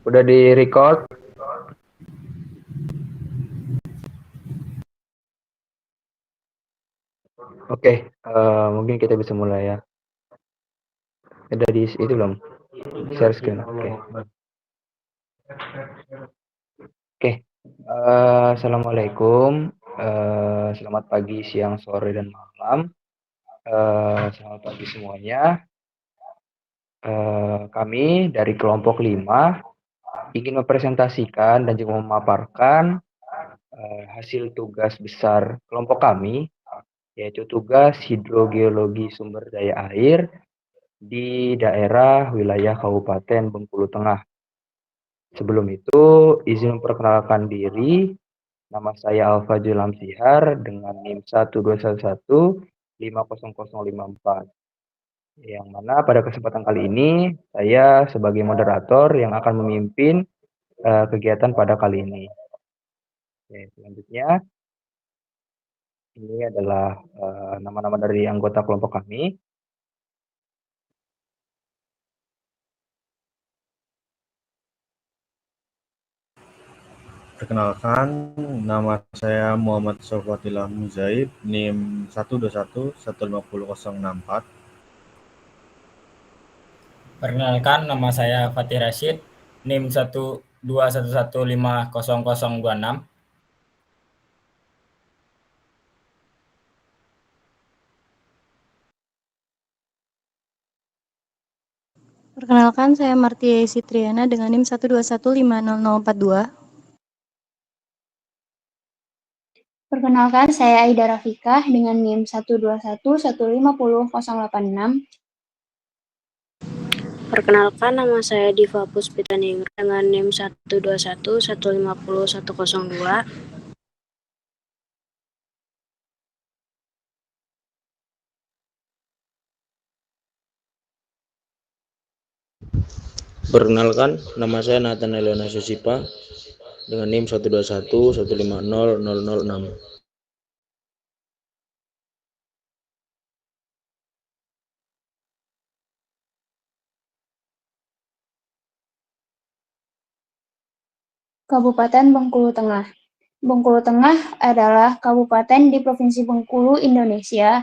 Udah di record? Oke, mungkin kita bisa mulai ya. Udah di itu belum? Share screen. Oke. Oke. Assalamualaikum. Selamat pagi, siang, sore, dan malam. Selamat pagi semuanya. Kami dari kelompok 5 ingin mempresentasikan dan juga memaparkan hasil tugas besar kelompok kami, yaitu tugas hidrogeologi sumber daya air di daerah wilayah Kabupaten Bengkulu Tengah. Sebelum itu, izin memperkenalkan diri. Nama saya Alfa Julam Sihar dengan NIM 121150054. Yang mana pada kesempatan kali ini, saya sebagai moderator yang akan memimpin kegiatan pada kali ini. Oke, selanjutnya, ini adalah nama-nama dari anggota kelompok kami. Perkenalkan, nama saya Muhammad Sofatillah Muzaib, NIM 121150064. Perkenalkan, nama saya Fatih Rashid, NIM 121150026. Perkenalkan, saya Martia Sitriana dengan NIM 121500042. Perkenalkan, saya Aida Rafikah dengan NIM 121150086. Perkenalkan, nama saya Diva Puspitaningrat dengan NIM 121150102. Perkenalkan, nama saya Nathan Eliana Susipa dengan NIM 121150006. Kabupaten Bengkulu Tengah. Bengkulu Tengah adalah kabupaten di Provinsi Bengkulu, Indonesia.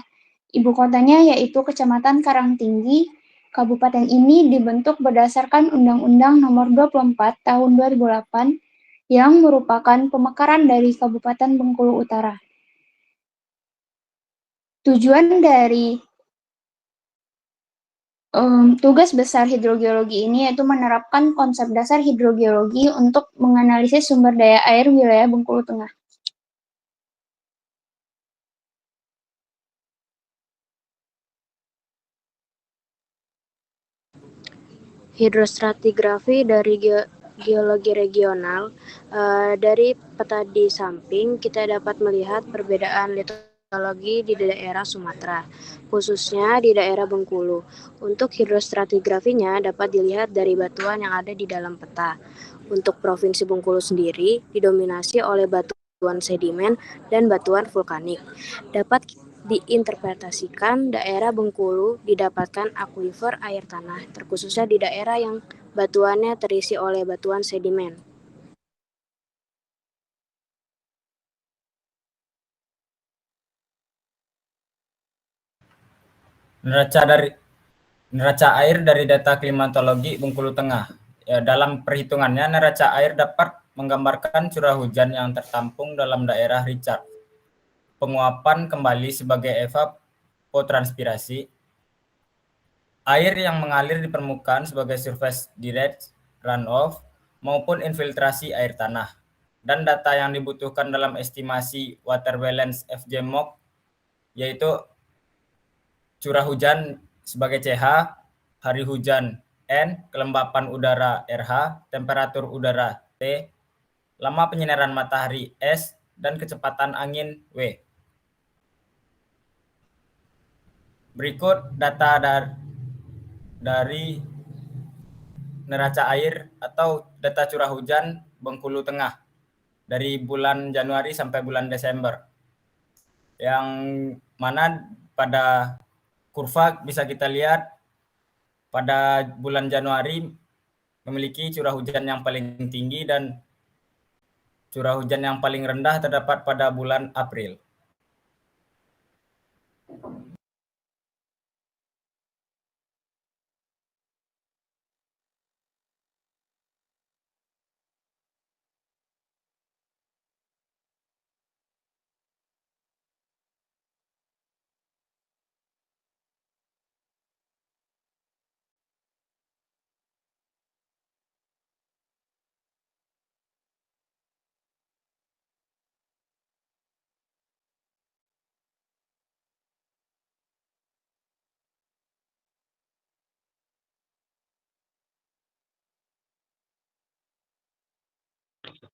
Ibu kotanya yaitu Kecamatan Karangtinggi. Kabupaten ini dibentuk berdasarkan Undang-Undang Nomor 24 Tahun 2008 yang merupakan pemekaran dari Kabupaten Bengkulu Utara. Tujuan dari tugas besar hidrogeologi ini yaitu menerapkan konsep dasar hidrogeologi untuk menganalisis sumber daya air wilayah Bengkulu Tengah. Hidrostratigrafi dari geologi regional. Dari peta di samping, kita dapat melihat perbedaan litologi di daerah Sumatera, khususnya di daerah Bengkulu. Untuk hidrostratigrafinya dapat dilihat dari batuan yang ada di dalam peta. Untuk Provinsi Bengkulu sendiri didominasi oleh batuan sedimen dan batuan vulkanik. Dapat diinterpretasikan daerah Bengkulu didapatkan akuifer air tanah, terkhususnya di daerah yang batuannya terisi oleh batuan sedimen. Neraca air dari data klimatologi Bengkulu Tengah. Dalam perhitungannya, neraca air dapat menggambarkan curah hujan yang tertampung dalam daerah Richard. Penguapan kembali sebagai evapotranspirasi. Air yang mengalir di permukaan sebagai surface direct runoff maupun infiltrasi air tanah. Dan data yang dibutuhkan dalam estimasi water balance FJMOC yaitu curah hujan sebagai CH, hari hujan N, kelembapan udara RH, temperatur udara T, lama penyinaran matahari S, dan kecepatan angin W. Berikut data dari neraca air atau data curah hujan Bengkulu Tengah dari bulan Januari sampai bulan Desember. Yang mana pada kurva bisa kita lihat pada bulan Januari memiliki curah hujan yang paling tinggi dan curah hujan yang paling rendah terdapat pada bulan April.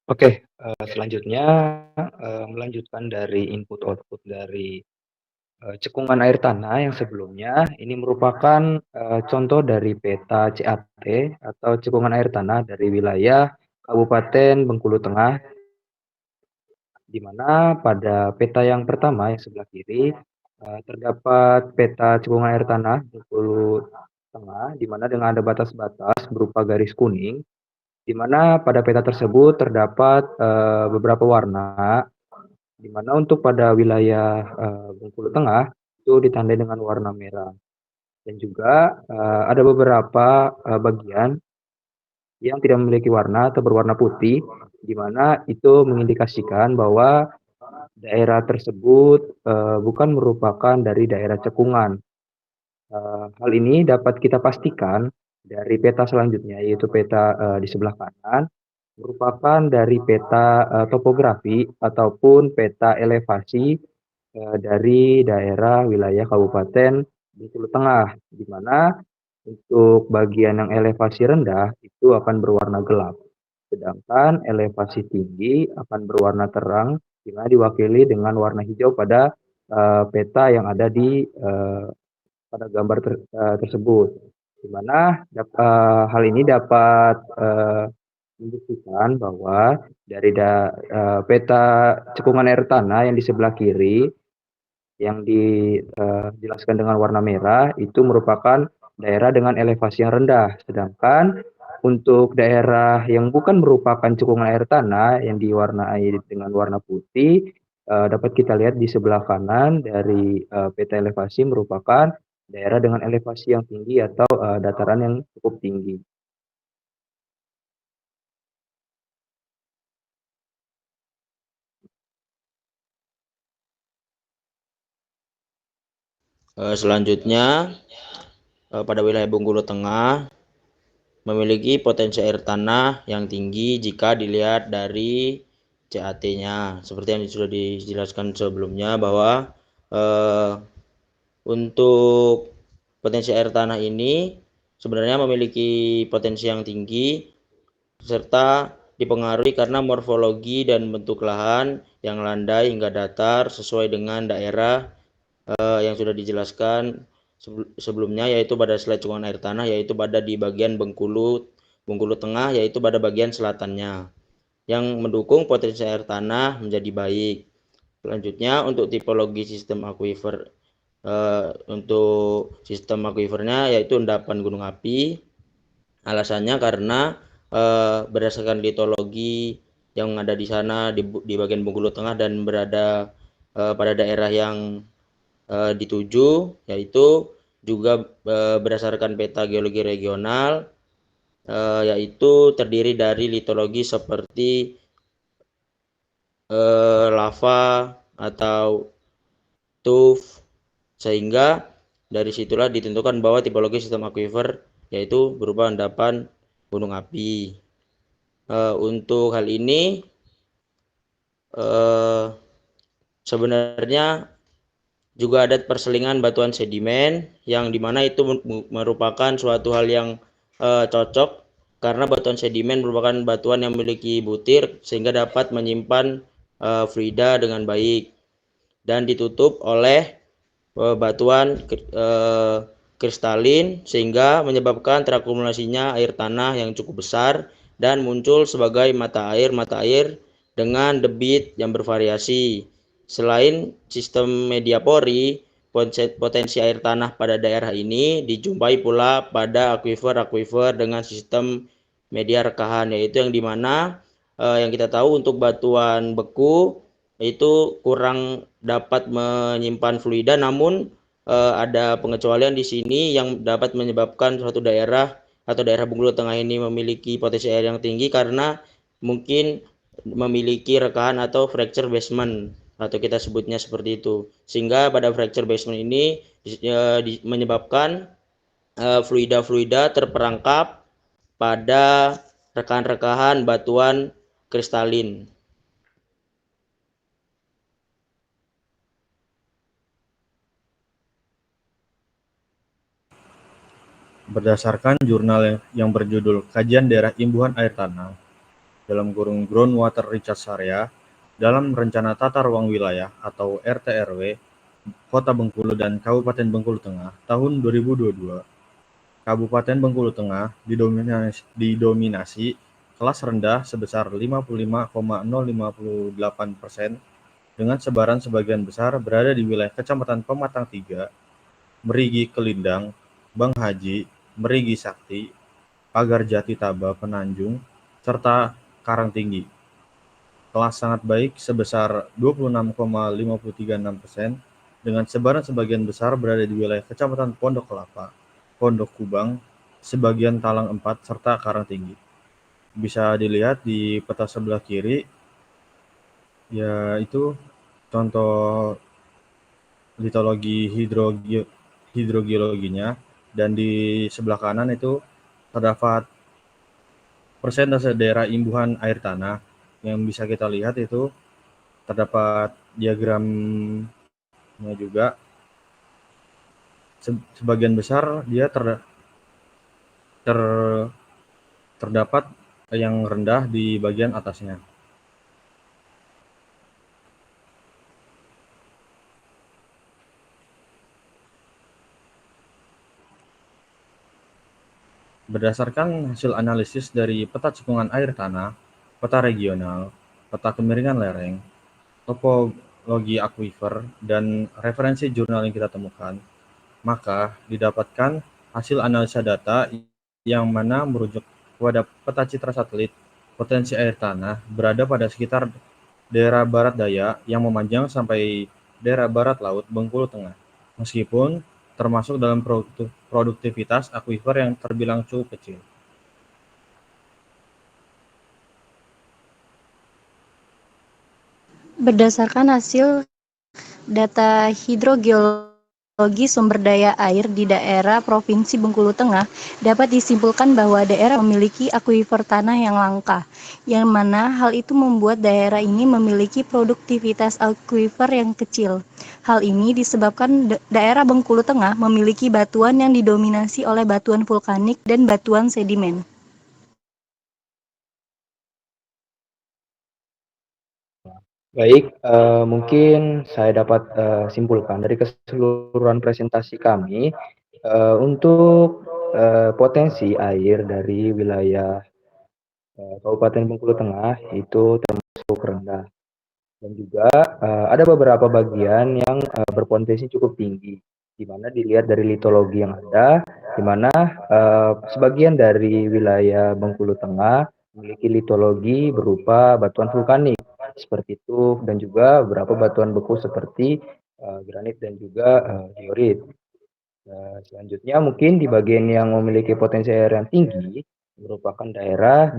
Oke, selanjutnya melanjutkan dari input-output dari cekungan air tanah yang sebelumnya, ini merupakan contoh dari peta CAT atau cekungan air tanah dari wilayah Kabupaten Bengkulu Tengah, di mana pada peta yang pertama yang sebelah kiri terdapat peta cekungan air tanah Bengkulu Tengah, di mana dengan ada batas-batas berupa garis kuning, di mana pada peta tersebut terdapat beberapa warna, di mana untuk pada wilayah Bengkulu Tengah itu ditandai dengan warna merah. Dan juga ada beberapa bagian yang tidak memiliki warna atau berwarna putih, di mana itu mengindikasikan bahwa daerah tersebut bukan merupakan dari daerah cekungan. Hal ini dapat kita pastikan dari peta selanjutnya, yaitu peta di sebelah kanan, merupakan dari peta topografi ataupun peta elevasi dari daerah wilayah Kabupaten Bengkulu Tengah, di mana untuk bagian yang elevasi rendah itu akan berwarna gelap, sedangkan elevasi tinggi akan berwarna terang, di mana diwakili dengan warna hijau pada peta yang ada di pada gambar tersebut, di mana hal ini dapat membuktikan bahwa dari peta cekungan air tanah yang di sebelah kiri yang dijelaskan dengan warna merah itu merupakan daerah dengan elevasi yang rendah, sedangkan untuk daerah yang bukan merupakan cekungan air tanah yang diwarnai dengan warna putih dapat kita lihat di sebelah kanan dari peta elevasi merupakan daerah dengan elevasi yang tinggi atau dataran yang cukup tinggi. Selanjutnya, pada wilayah Bengkulu Tengah memiliki potensi air tanah yang tinggi jika dilihat dari CAT-nya. Seperti yang sudah dijelaskan sebelumnya bahwa untuk potensi air tanah ini sebenarnya memiliki potensi yang tinggi serta dipengaruhi karena morfologi dan bentuk lahan yang landai hingga datar sesuai dengan daerah yang sudah dijelaskan sebelumnya, yaitu pada slide cekungan air tanah, yaitu pada di bagian Bengkulu Tengah, yaitu pada bagian selatannya, yang mendukung potensi air tanah menjadi baik. Selanjutnya untuk tipologi sistem aquifer, untuk sistem aquifernya yaitu endapan gunung api. Alasannya karena berdasarkan litologi yang ada di sana di bagian Bengkulu Tengah dan berada pada daerah yang dituju, yaitu juga berdasarkan peta geologi regional, yaitu terdiri dari litologi seperti lava atau tuff, sehingga dari situlah ditentukan bahwa tipologi sistem aquifer yaitu berupa endapan gunung api. Untuk hal ini sebenarnya juga ada perselingan batuan sedimen yang dimana itu merupakan suatu hal yang cocok karena batuan sedimen merupakan batuan yang memiliki butir sehingga dapat menyimpan fluida dengan baik dan ditutup oleh batuan kristalin sehingga menyebabkan terakumulasinya air tanah yang cukup besar dan muncul sebagai mata air dengan debit yang bervariasi. Selain sistem media pori, potensi air tanah pada daerah ini dijumpai pula pada aquifer dengan sistem media rekahan, yaitu yang dimana yang kita tahu untuk batuan beku itu kurang dapat menyimpan fluida, namun ada pengecualian di sini yang dapat menyebabkan suatu daerah atau daerah Bengkulu Tengah ini memiliki potensi air yang tinggi karena mungkin memiliki rekahan atau fracture basement atau kita sebutnya seperti itu, sehingga pada fracture basement ini menyebabkan fluida-fluida terperangkap pada rekan-rekahan batuan kristalin. Berdasarkan jurnal yang berjudul Kajian Daerah Imbuhan Air Tanah dalam kurung Groundwater Research Area dalam Rencana Tata Ruang Wilayah atau RTRW Kota Bengkulu dan Kabupaten Bengkulu Tengah tahun 2022, Kabupaten Bengkulu Tengah didominasi kelas rendah sebesar 55,058% dengan sebaran sebagian besar berada di wilayah Kecamatan Pematang 3, Merigi Kelindang, Bang Haji, Merigi Sakti, Pagar Jati Taba Penanjung, serta Karangtinggi. Kelas sangat baik sebesar 26,536% dengan sebaran sebagian besar berada di wilayah Kecamatan Pondok Kelapa, Pondok Kubang, sebagian Talang 4, serta Karangtinggi. Bisa dilihat di peta sebelah kiri, yaitu contoh litologi hidrogeologinya, dan di sebelah kanan itu terdapat persentase daerah imbuhan air tanah. Yang bisa kita lihat itu terdapat diagramnya juga. Sebagian besar dia terdapat yang rendah di bagian atasnya. Berdasarkan hasil analisis dari peta cekungan air tanah, peta regional, peta kemiringan lereng, topologi akuifer, dan referensi jurnal yang kita temukan, maka didapatkan hasil analisa data yang mana merujuk kepada peta citra satelit potensi air tanah berada pada sekitar daerah barat daya yang memanjang sampai daerah barat laut Bengkulu Tengah, meskipun termasuk dalam produktivitas akuifer yang terbilang cukup kecil. Berdasarkan hasil data hidrogeologi sumber daya air di daerah Provinsi Bengkulu Tengah, dapat disimpulkan bahwa daerah memiliki akuifer tanah yang langka, yang mana hal itu membuat daerah ini memiliki produktivitas akuifer yang kecil. Hal ini disebabkan daerah Bengkulu Tengah memiliki batuan yang didominasi oleh batuan vulkanik dan batuan sedimen. Baik, mungkin saya dapat simpulkan dari keseluruhan presentasi kami untuk potensi air dari wilayah Kabupaten Bengkulu Tengah itu termasuk rendah, dan juga ada beberapa bagian yang berpotensi cukup tinggi, di mana dilihat dari litologi yang ada, di mana sebagian dari wilayah Bengkulu Tengah memiliki litologi berupa batuan vulkanik seperti itu, dan juga beberapa batuan beku seperti granit dan juga diorit. Selanjutnya mungkin di bagian yang memiliki potensi air yang tinggi merupakan daerah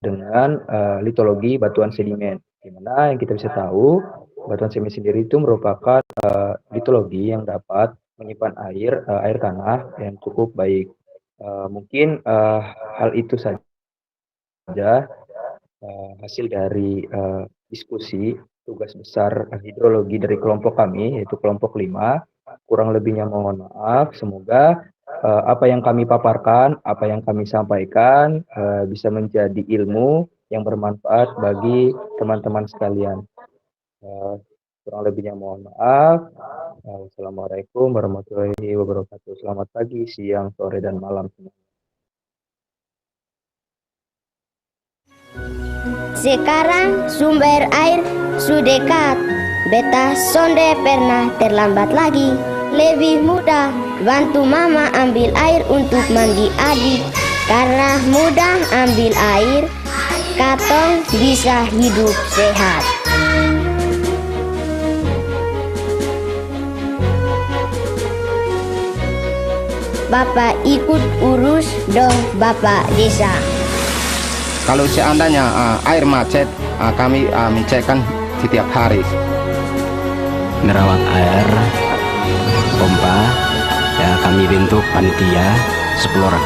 dengan litologi batuan sedimen, di mana yang kita bisa tahu batuan sedimen sendiri itu merupakan litologi yang dapat menyimpan air tanah yang cukup baik. Mungkin hal itu saja hasil dari diskusi tugas besar hidrologi dari kelompok kami, yaitu kelompok 5. Kurang lebihnya mohon maaf. Semoga apa yang kami paparkan, apa yang kami sampaikan bisa menjadi ilmu yang bermanfaat bagi teman-teman sekalian. Kurang lebihnya mohon maaf. Wassalamualaikum warahmatullahi wabarakatuh. Selamat pagi, siang, sore, dan malam. Sekarang sumber air sudah dekat, beta sonde pernah terlambat lagi. Lebih mudah bantu mama ambil air untuk mandi adik. Karena mudah ambil air, katong bisa hidup sehat. Bapak ikut urus dong Bapak Desa. Kalau seandainya air macet, kami mencekkan setiap hari. Merawat air, pompa, ya kami bentuk panitia 10 orang.